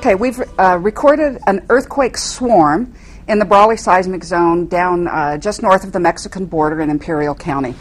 Okay, we've recorded an earthquake swarm in the Brawley seismic zone down just north of the Mexican border in Imperial County.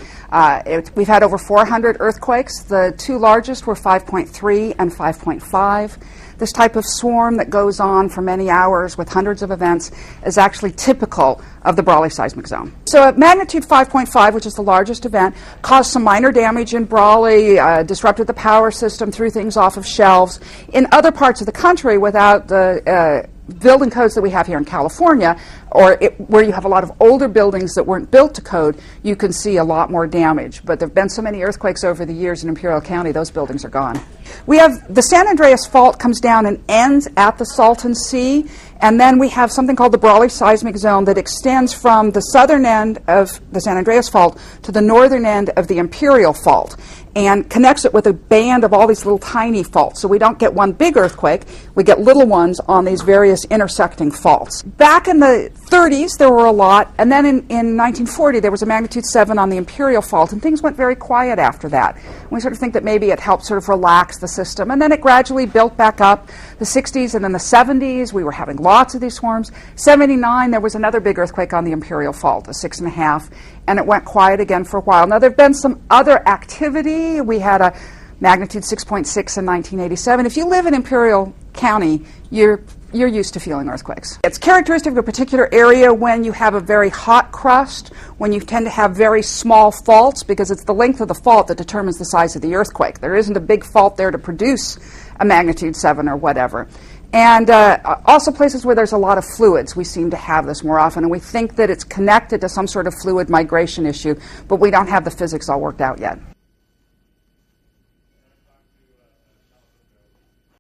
We've had over 400 earthquakes. The two largest were 5.3 and 5.5. This type of swarm that goes on for many hours with hundreds of events is actually typical of the Brawley seismic zone. So at magnitude 5.5, which is the largest event, caused some minor damage in Brawley, disrupted the power system, threw things off of shelves. In other parts of the country, without the building codes that we have here in California, or where you have a lot of older buildings that weren't built to code, you can see a lot more damage. But there have been so many earthquakes over the years in Imperial County, those buildings are gone. We have the San Andreas Fault comes down and ends at the Salton Sea, and then we have something called the Brawley seismic zone that extends from the southern end of the San Andreas Fault to the northern end of the Imperial Fault, and connects it with a band of all these little tiny faults. So we don't get one big earthquake, we get little ones on these various intersecting faults. Back in the 30s, there were a lot, and then in 1940, there was a magnitude 7 on the Imperial Fault, and things went very quiet after that. We sort of think that maybe it helped sort of relax the system, and then it gradually built back up. The 60s and then the 70s, we were having lots of these swarms. 79, there was another big earthquake on the Imperial Fault, a 6.5, and it went quiet again for a while. Now, there have been some other activity. We had a magnitude 6.6 in 1987. If you live in Imperial County, you're used to feeling earthquakes. It's characteristic of a particular area when you have a very hot crust, when you tend to have very small faults, because it's the length of the fault that determines the size of the earthquake. There isn't a big fault there to produce a magnitude 7 or whatever. And also places where there's a lot of fluids, we seem to have this more often, and we think that it's connected to some sort of fluid migration issue, but we don't have the physics all worked out yet.